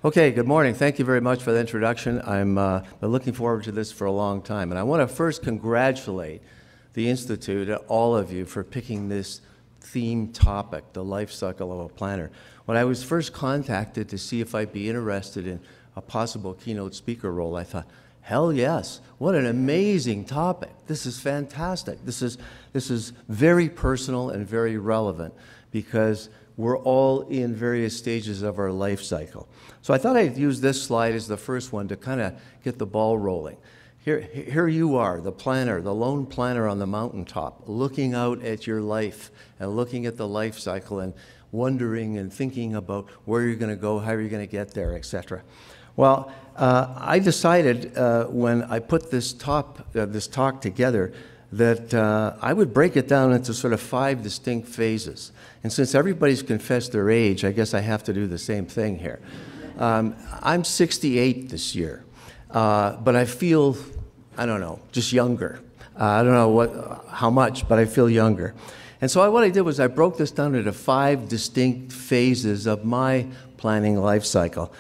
Okay, good morning. Thank you very much for the introduction. I'm been looking forward to this for a long time. And I want to first congratulate the Institute and all of you for picking this theme topic, the life cycle of a planner. When I was first contacted to see if I'd be interested in a possible keynote speaker role, I thought, hell yes, what an amazing topic. This is fantastic. This is very personal and very relevant because we're all in various stages of our life cycle. So I thought I'd use this slide as the first one to kind of get the ball rolling. Here you are, the planner, the lone planner on the mountaintop, looking out at your life and looking at the life cycle and wondering and thinking about where you're going to go, how you're going to get there, etc. Well, I decided when I put this talk together that I would break it down into sort of 5 distinct phases. And since everybody's confessed their age, I guess I have to do the same thing here. I'm 68 this year, but I feel, I don't know, just younger. I don't know how much, but I feel younger. And so what I did was I broke this down into 5 distinct phases of my planning life cycle.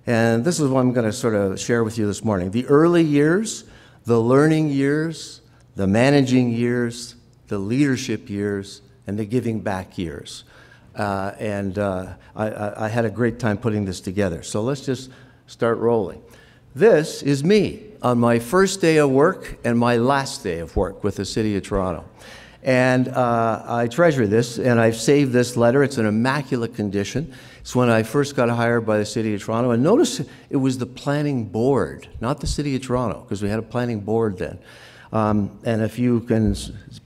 And this is what I'm going to sort of share with you this morning. The early years, the learning years, the managing years, the leadership years, and the giving back years. I had a great time putting this together. So let's just start rolling. This is me on my first day of work and my last day of work with the City of Toronto. And I treasure this, and I've saved this letter. It's in immaculate condition. It's when I first got hired by the City of Toronto. And notice it was the planning board, not the City of Toronto, because we had a planning board then. And if you can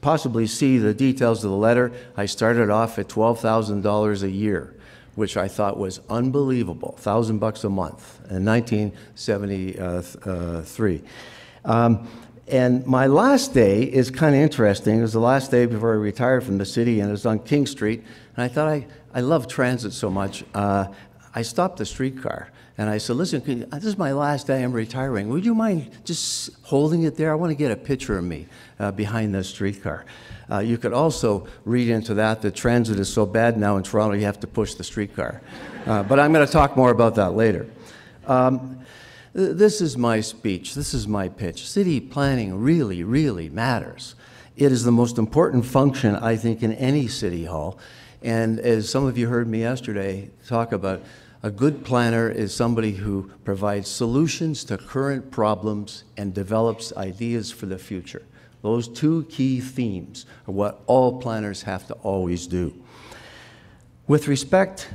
possibly see the details of the letter, I started off at $12,000 a year, which I thought was unbelievable, $1,000 a month in 1973. And my last day is kind of interesting. It was the last day before I retired from the city, and it was on King Street. And I thought, I love transit so much. I stopped the streetcar. And I said, listen, this is my last day, I'm retiring. Would you mind just holding it there? I want to get a picture of me behind the streetcar. You could also read into that transit is so bad now in Toronto, you have to push the streetcar. But I'm going to talk more about that later. This is my speech. This is my pitch. City planning really, really matters. It is the most important function, I think, in any city hall. And as some of you heard me yesterday talk about, a good planner is somebody who provides solutions to current problems and develops ideas for the future. Those 2 key themes are what all planners have to always do. With respect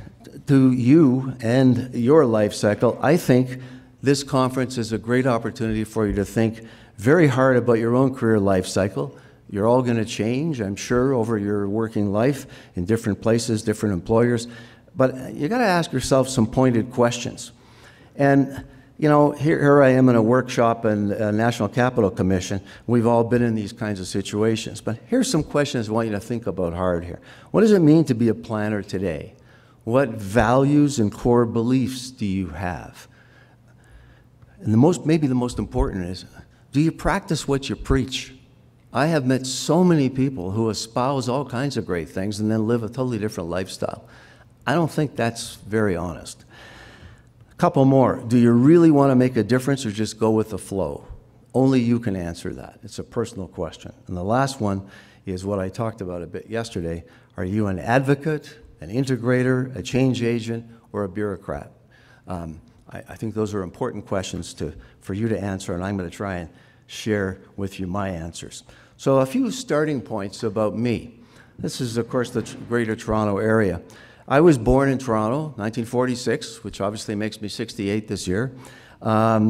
to you and your life cycle, I think this conference is a great opportunity for you to think very hard about your own career life cycle. You're all going to change, I'm sure, over your working life in different places, different employers. But you got to ask yourself some pointed questions. And, you know, here I am in a workshop in a National Capital Commission. We've all been in these kinds of situations. But here's some questions I want you to think about hard here. What does it mean to be a planner today? What values and core beliefs do you have? And maybe the most important is, do you practice what you preach? I have met so many people who espouse all kinds of great things and then live a totally different lifestyle. I don't think that's very honest. A couple more. Do you really want to make a difference or just go with the flow? Only you can answer that. It's a personal question. And the last one is what I talked about a bit yesterday. Are you an advocate, an integrator, a change agent, or a bureaucrat? I think those are important questions for you to answer, and I'm going to try and share with you my answers. So a few starting points about me. This is, of course, the Greater Toronto area. I was born in Toronto, 1946, which obviously makes me 68 this year. My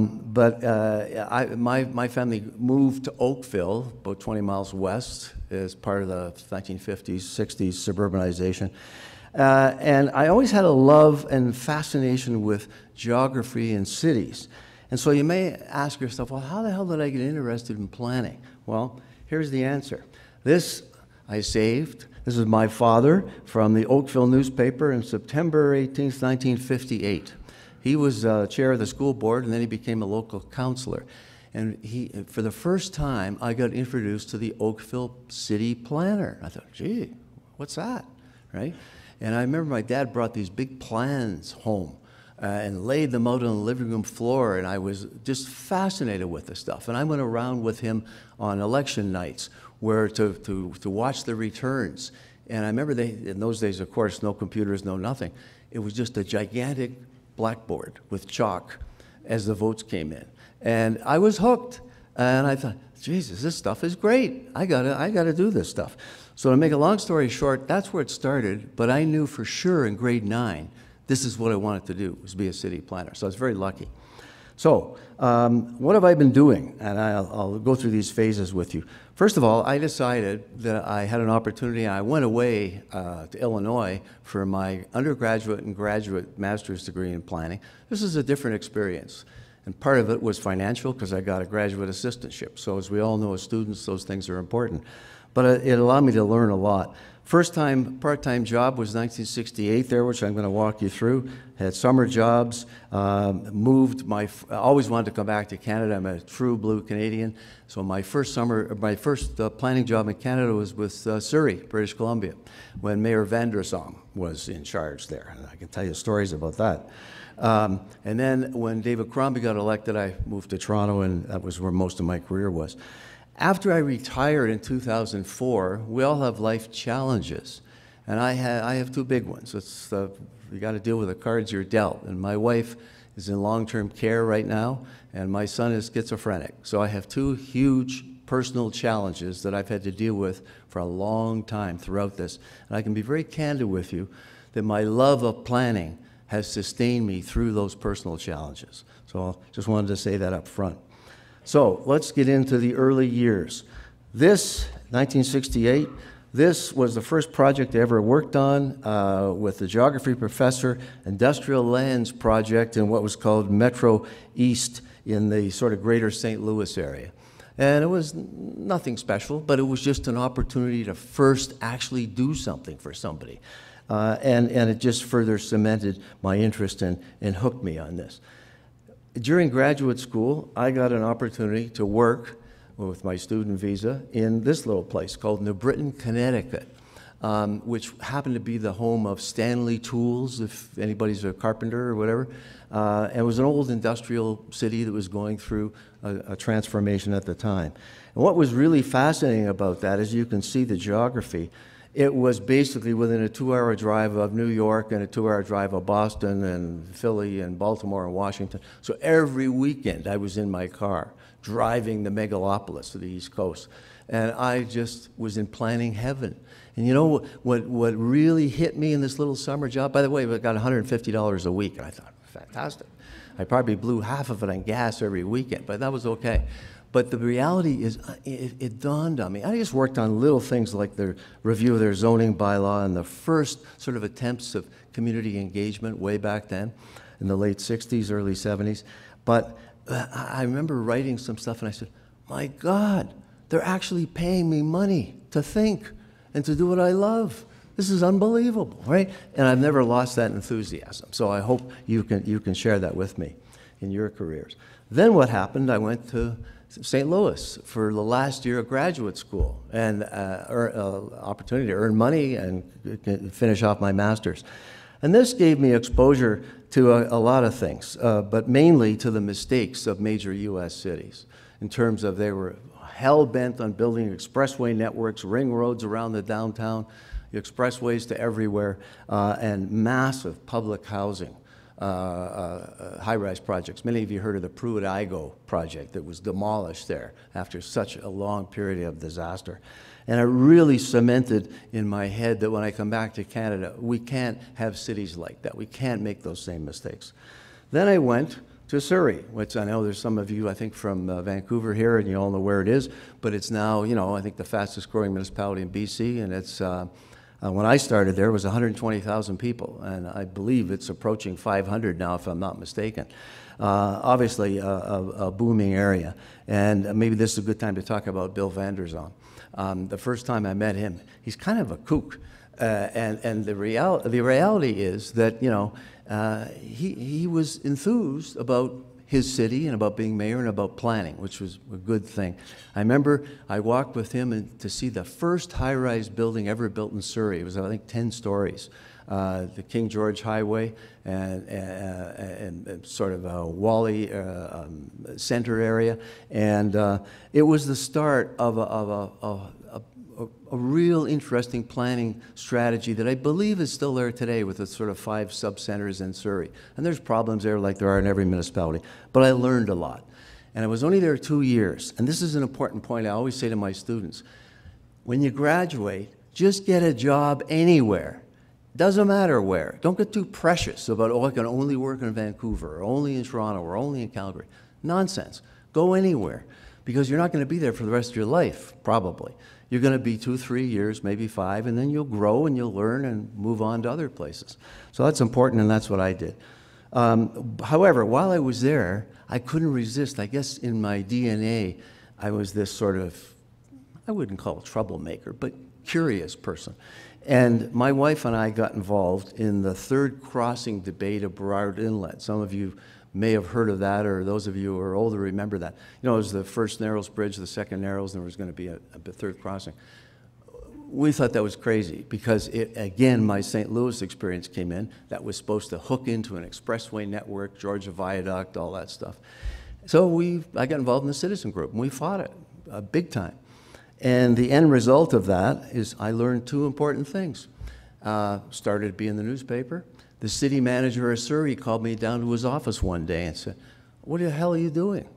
family moved to Oakville, about 20 miles west, as part of the 1950s, 60s suburbanization. And I always had a love and fascination with geography and cities. And so you may ask yourself, well, how the hell did I get interested in planning? Well, here's the answer. This I saved. This is my father from the Oakville newspaper in September 18th, 1958. He was chair of the school board, and then he became a local councillor. And for the first time, I got introduced to the Oakville city planner. I thought, gee, what's that, right? And I remember my dad brought these big plans home and laid them out on the living room floor, and I was just fascinated with the stuff. And I went around with him on election nights where to watch the returns. And I remember in those days, of course, no computers, no nothing. It was just a gigantic blackboard with chalk as the votes came in. And I was hooked. And I thought, Jesus, this stuff is great. I gotta do this stuff. So to make a long story short, that's where it started. But I knew for sure in grade 9, this is what I wanted to do, was be a city planner. So I was very lucky. So what have I been doing? And I'll go through these phases with you. First of all, I decided that I had an opportunity. I went away to Illinois for my undergraduate and graduate master's degree in planning. This is a different experience. And part of it was financial because I got a graduate assistantship. So as we all know as students, those things are important. But it allowed me to learn a lot. First time part-time job was 1968 there, which I'm going to walk you through. Had summer jobs, moved I always wanted to come back to Canada. I'm a true blue Canadian. So my first planning job in Canada was with Surrey, British Columbia, when Mayor Van der Zalm was in charge there. And I can tell you stories about that. And then when David Crombie got elected, I moved to Toronto, and that was where most of my career was. After I retired in 2004, we all have life challenges, and I have two big ones. It's you got to deal with the cards you're dealt, and my wife is in long-term care right now, and my son is schizophrenic. So I have two huge personal challenges that I've had to deal with for a long time throughout this. And I can be very candid with you that my love of planning has sustained me through those personal challenges. So I just wanted to say that up front. So let's get into the early years. This, 1968, this was the first project I ever worked on with the geography professor, industrial lands project in what was called Metro East in the sort of greater St. Louis area. And it was nothing special, but it was just an opportunity to first actually do something for somebody. And it just further cemented my interest and hooked me on this. During graduate school, I got an opportunity to work with my student visa in this little place called New Britain, Connecticut, which happened to be the home of Stanley Tools, if anybody's a carpenter or whatever. It was an old industrial city that was going through a transformation at the time. And what was really fascinating about that, as you can see the geography, it was basically within a 2-hour drive of New York and a 2-hour drive of Boston and Philly and Baltimore and Washington. So every weekend I was in my car driving the megalopolis to the East Coast. And I just was in planning heaven. And you know what really hit me in this little summer job? By the way, I got $150 a week. And I thought, fantastic. I probably blew half of it on gas every weekend, but that was okay. But the reality is, it dawned on me. I just worked on little things like the review of their zoning bylaw and the first sort of attempts of community engagement way back then in the late 60s, early 70s. But I remember writing some stuff and I said, my God, they're actually paying me money to think and to do what I love. This is unbelievable, right? And I've never lost that enthusiasm. So I hope you can share that with me in your careers. Then what happened, I went to St. Louis for the last year of graduate school and opportunity to earn money and finish off my master's. And this gave me exposure to a lot of things, but mainly to the mistakes of major U.S. cities in terms of they were hell-bent on building expressway networks, ring roads around the downtown, expressways to everywhere, and massive public housing. High-rise projects. Many of you heard of the Pruitt-Igoe project that was demolished there after such a long period of disaster. And it really cemented in my head that when I come back to Canada, we can't have cities like that. We can't make those same mistakes. Then I went to Surrey, which I know there's some of you, I think, from Vancouver here, and you all know where it is, but it's now, you know, I think the fastest growing municipality in BC, and it's when I started there, it was 120,000 people, and I believe it's approaching 500 now, if I'm not mistaken. Obviously, a booming area, and maybe this is a good time to talk about Bill Van der Zalm. The first time I met him, he's kind of a kook, and the reality is that, you know, he was enthused about his city and about being mayor and about planning, which was a good thing. I remember I walked with him to see the first high-rise building ever built in Surrey. It was, I think, 10 stories. the King George Highway and sort of a Wally center area. And it was the start of a real interesting planning strategy that I believe is still there today with the sort of 5 sub-centers in Surrey. And there's problems there like there are in every municipality, but I learned a lot. And I was only there 2 years. And this is an important point I always say to my students. When you graduate, just get a job anywhere. Doesn't matter where. Don't get too precious about, oh, I can only work in Vancouver, or only in Toronto, or only in Calgary. Nonsense. Go anywhere, because you're not going to be there for the rest of your life, probably. You're going to be 2, 3 years, maybe 5, and then you'll grow and you'll learn and move on to other places. So that's important, and that's what I did. However, while I was there, I couldn't resist. I guess in my DNA, I was this sort of, I wouldn't call it troublemaker, but curious person. And my wife and I got involved in the third crossing debate of Burrard Inlet. Some of you may have heard of that, or those of you who are older remember that. You know, it was the first Narrows Bridge, the second Narrows, and there was going to be a third crossing. We thought that was crazy because, again, my St. Louis experience came in. That was supposed to hook into an expressway network, Georgia Viaduct, all that stuff. So I got involved in the citizen group, and we fought it big time. And the end result of that is I learned 2 important things. Started to be in the newspaper. The city manager of Surrey called me down to his office one day and said, "What the hell are you doing?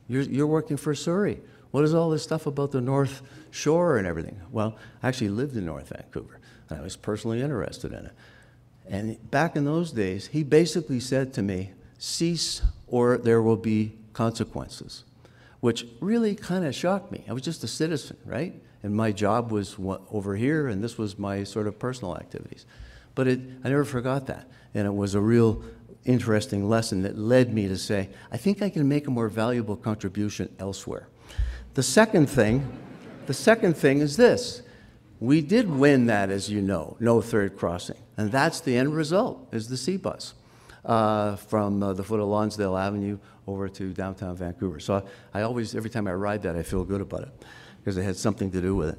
You're working for Surrey. What is all this stuff about the North Shore and everything?" Well, I actually lived in North Vancouver, and I was personally interested in it. And back in those days, he basically said to me, "Cease or there will be consequences," which really kind of shocked me. I was just a citizen, right? And my job was over here, and this was my sort of personal activities. But I never forgot that, and it was a real interesting lesson that led me to say, I think I can make a more valuable contribution elsewhere. The second thing is this. We did win that, as you know, no third crossing, and that's the end result, is the C-Bus from the foot of Lonsdale Avenue over to downtown Vancouver. So I always, every time I ride that, I feel good about it, because it had something to do with it.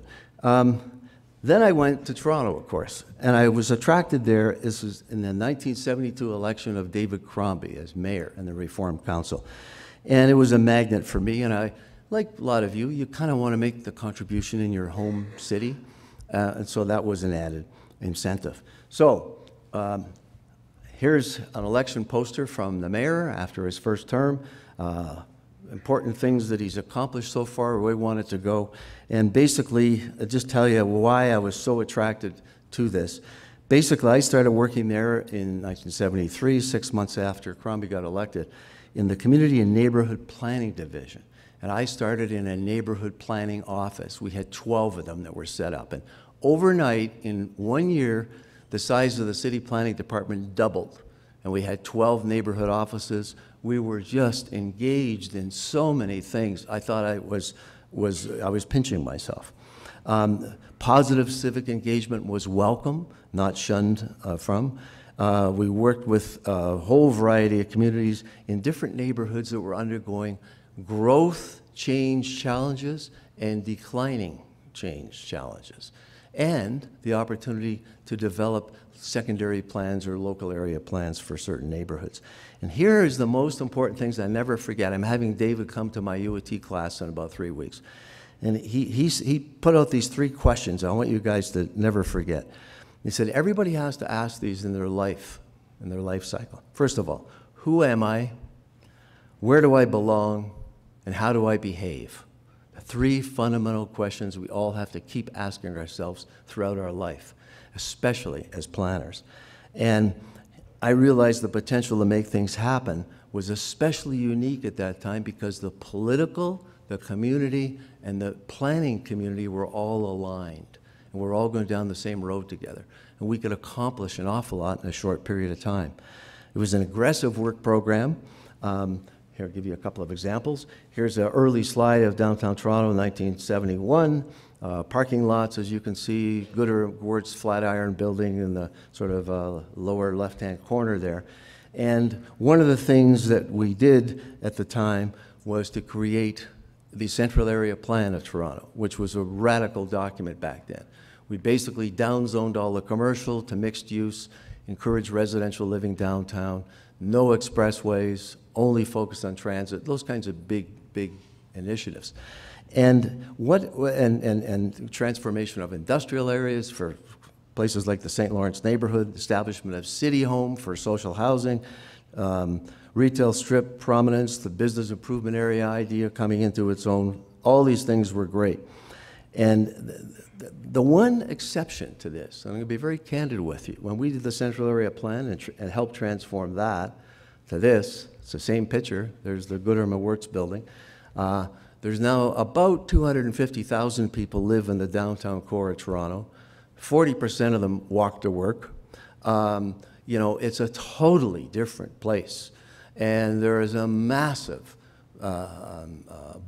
Then I went to Toronto, of course, and I was attracted there. This was in the 1972 election of David Crombie as mayor in the Reform Council. And it was a magnet for me, and I, like a lot of you kind of want to make the contribution in your home city, and so that was an added incentive. So here's an election poster from the mayor after his first term. Important things that he's accomplished so far, where we want it to go. And basically, I'll just tell you why I was so attracted to this. Basically, I started working there in 1973, 6 months after Crombie got elected, in the Community and Neighborhood Planning Division. And I started in a neighborhood planning office. We had 12 of them that were set up. And overnight, in 1 year, the size of the city planning department doubled. And we had 12 neighborhood offices. We were just engaged in so many things. I thought I was pinching myself. Positive civic engagement was welcome, not shunned from. We worked with a whole variety of communities in different neighborhoods that were undergoing growth change challenges and declining change challenges, and the opportunity to develop secondary plans or local area plans for certain neighborhoods. And here is the most important things I never forget. I'm having David come to my UAT class in about 3 weeks. And he put out these 3 questions I want you guys to never forget. He said, everybody has to ask these in their life cycle. First of all, who am I? Where do I belong? And how do I behave? The 3 fundamental questions we all have to keep asking ourselves throughout our life, especially as planners. And I realized the potential to make things happen was especially unique at that time because the political, the community, and the planning community were all aligned. And we're all going down the same road together. And we could accomplish an awful lot in a short period of time. It was an aggressive work program. Here, I'll give you a couple of examples. Here's an early slide of downtown Toronto in 1971. Parking lots, as you can see, Gooderwards Flatiron Building in the sort of lower left-hand corner there. And one of the things that we did at the time was to create the Central Area Plan of Toronto, which was a radical document back then. We basically downzoned all the commercial to mixed use, encouraged residential living downtown, no expressways, only focused on transit, those kinds of big initiatives. And transformation of industrial areas for places like the St. Lawrence neighborhood, establishment of city home for social housing, retail strip prominence, the business improvement area idea coming into its own. All these things were great. And the one exception to this, I'm going to be very candid with you, when we did the Central Area Plan and helped transform that to this, it's the same picture. There's the Goodham and Wirtz building. There's now about 250,000 people live in the downtown core of Toronto. 40% of them walk to work. You know, it's a totally different place. And there is a massive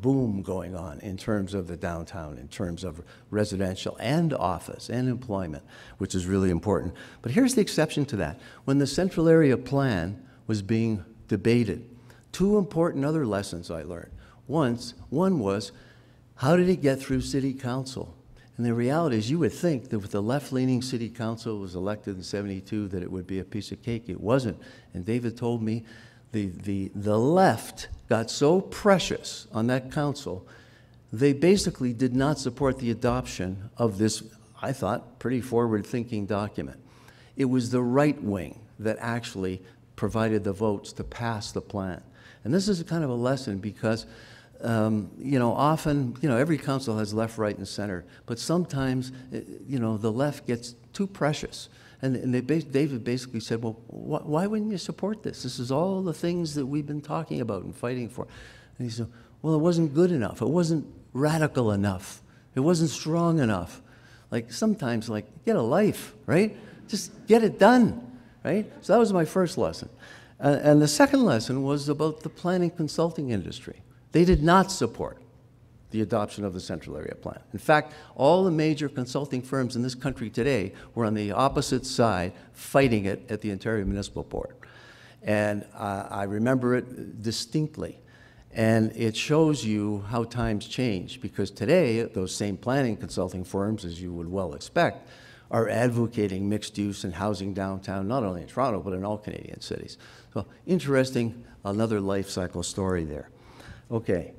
boom going on in terms of the downtown, in terms of residential and office and employment, which is really important. But here's the exception to that. When the Central Area Plan was being debated, two important other lessons I learned. One was, how did it get through City Council? And the reality is, you would think that with the left-leaning City Council was elected in '72 that it would be a piece of cake. It wasn't. And David told me the left got so precious on that council, they basically did not support the adoption of this, I thought, pretty forward-thinking document. It was the right wing that actually provided the votes to pass the plan. And this is a kind of a lesson because, you know, often, you know, every council has left, right, and center, but sometimes, you know, the left gets too precious. And David basically said, well, why wouldn't you support this? This is all the things that we've been talking about and fighting for. And he said, well, it wasn't good enough. It wasn't radical enough. It wasn't strong enough. Like sometimes, like, get a life, right? Just get it done, right? So that was my first lesson. And the second lesson was about the planning consulting industry. They did not support the adoption of the Central Area Plan. In fact, all the major consulting firms in this country today were on the opposite side fighting it at the Ontario Municipal Board. And I remember it distinctly. And it shows you how times change, because today, those same planning consulting firms, as you would well expect, are advocating mixed use and housing downtown, not only in Toronto, but in all Canadian cities. So interesting, another life cycle story there. Okay.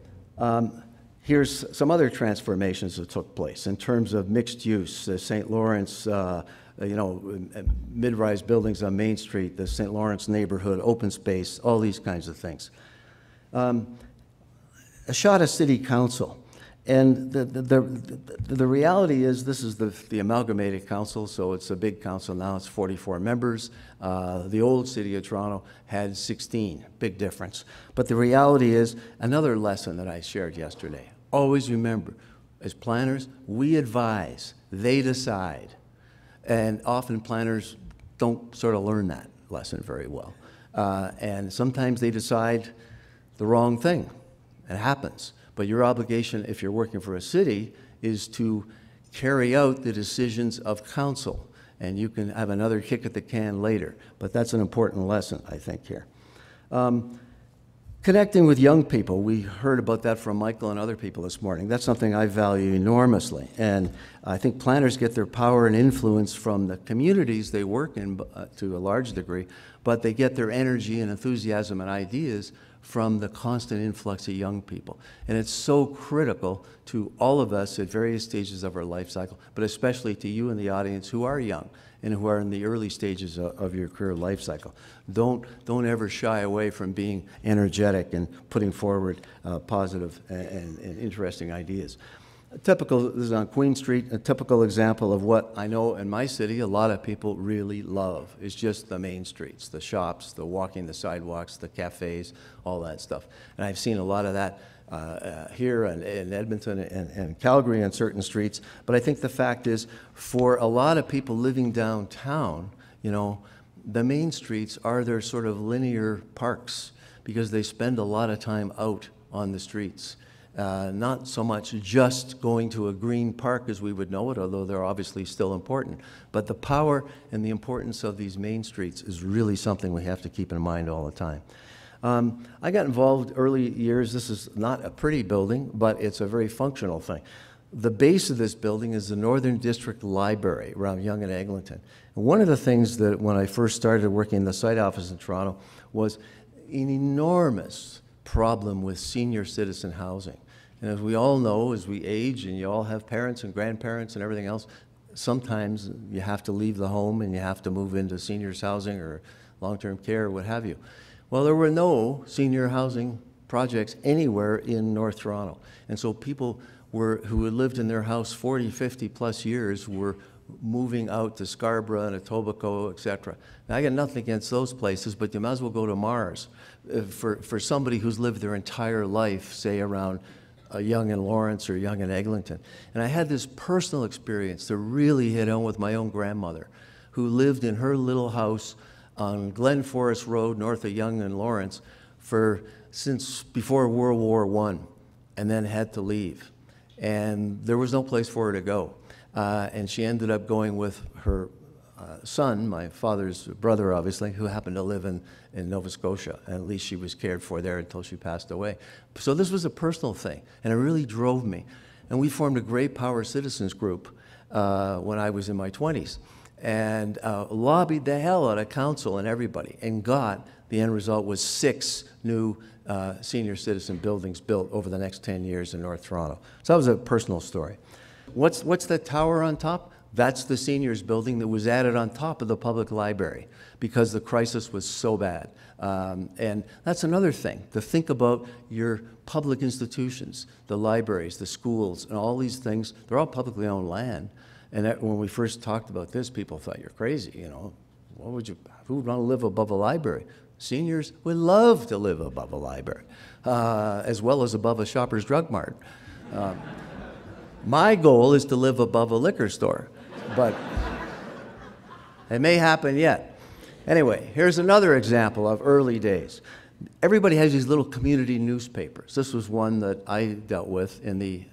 Here's some other transformations that took place in terms of mixed use. The St. Lawrence, you know, mid-rise buildings on Main Street, the St. Lawrence neighborhood, open space, all these kinds of things. A shot at City Council. And the reality is, this is the amalgamated council, so it's a big council now. It's 44 members. The old City of Toronto had 16, big difference. But the reality is, another lesson that I shared yesterday, always remember, as planners, we advise, they decide. And often planners don't sort of learn that lesson very well. And sometimes they decide the wrong thing. It happens. But your obligation, if you're working for a city, is to carry out the decisions of council. And you can have another kick at the can later. But that's an important lesson, I think, here. Connecting with young people, we heard about that from Michael and other people this morning. That's something I value enormously. And I think planners get their power and influence from the communities they work in to a large degree, but they get their energy and enthusiasm and ideas from the constant influx of young people. And it's so critical to all of us at various stages of our life cycle, but especially to you in the audience who are young and who are in the early stages of your career life cycle. Don't ever shy away from being energetic and putting forward positive and interesting ideas. This is on Queen Street, a typical example of what I know in my city a lot of people really love. It's just the main streets, the shops, the walking the sidewalks, the cafes, all that stuff. And I've seen a lot of that here in Edmonton and Calgary on certain streets. But I think the fact is, for a lot of people living downtown, you know, the main streets are their sort of linear parks because they spend a lot of time out on the streets. Not so much just going to a green park as we would know it, although they're obviously still important. But the power and the importance of these main streets is really something we have to keep in mind all the time. I got involved early years. This is not a pretty building, but it's a very functional thing. the base of this building is the Northern District Library around Yonge and Eglinton. And one of the things that when I first started working in the site office in Toronto was an enormous problem with senior citizen housing. And as we all know, as we age and you all have parents and grandparents and everything else, sometimes you have to leave the home and you have to move into seniors housing or long-term care or what have you. Well, there were no senior housing projects anywhere in North Toronto. And so people who had lived in their house 40, 50 plus years were moving out to Scarborough and Etobicoke, et cetera. Now, I got nothing against those places, but you might as well go to Mars for somebody who's lived their entire life, say around Yonge and Lawrence or Yonge and Eglinton. And I had this personal experience that really hit home with my own grandmother, who lived in her little house on Glen Forest Road, north of Yonge and Lawrence, since before World War I, and then had to leave. And there was no place for her to go. And she ended up going with her son, my father's brother, obviously, who happened to live in Nova Scotia. And at least she was cared for there until she passed away. So this was a personal thing, and it really drove me. And we formed a Great Power Citizens group when I was in my 20s, and lobbied the hell out of council and everybody, and the end result was 6 new senior citizen buildings built over the next 10 years in North Toronto. So that was a personal story. What's the tower on top? That's the seniors building that was added on top of the public library because the crisis was so bad. And that's another thing, to think about your public institutions, the libraries, the schools, and all these things. They're all publicly owned land. And when we first talked about this, people thought, you're crazy, you know. Who would want to live above a library? Seniors would love to live above a library, as well as above a Shoppers Drug Mart. My goal is to live above a liquor store, but it may happen yet. Anyway, here's another example of early days. Everybody has these little community newspapers. This was one that I dealt with in the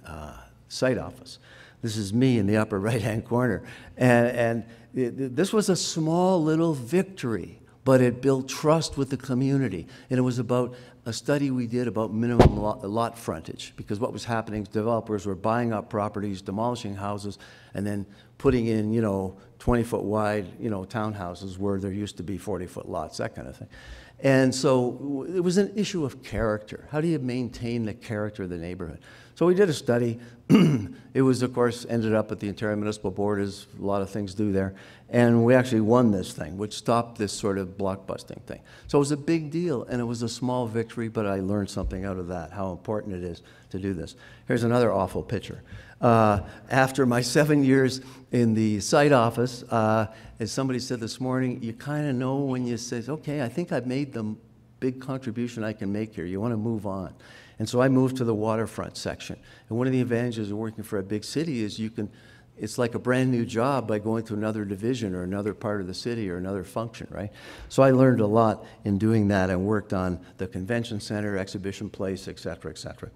site office. This is me in the upper right-hand corner. And this was a small little victory, but it built trust with the community. And it was about a study we did about minimum lot frontage, because what was happening is developers were buying up properties, demolishing houses, and then putting in, 20-foot wide, townhouses where there used to be 40-foot lots, that kind of thing. And so it was an issue of character. How do you maintain the character of the neighborhood? So we did a study. It was, of course, ended up at the Ontario Municipal Board, as a lot of things do there. And we actually won this thing, which stopped this sort of blockbusting thing. So it was a big deal, and it was a small victory, but I learned something out of that, how important it is to do this. Here's another awful picture. After my 7 years in the site office, as somebody said this morning, you kind of know when you say, okay, I think I've made the big contribution I can make here. You want to move on. And so I moved to the waterfront section. And one of the advantages of working for a big city is it's like a brand new job by going to another division or another part of the city or another function, right? So I learned a lot in doing that and worked on the convention center, exhibition place, et cetera, et cetera.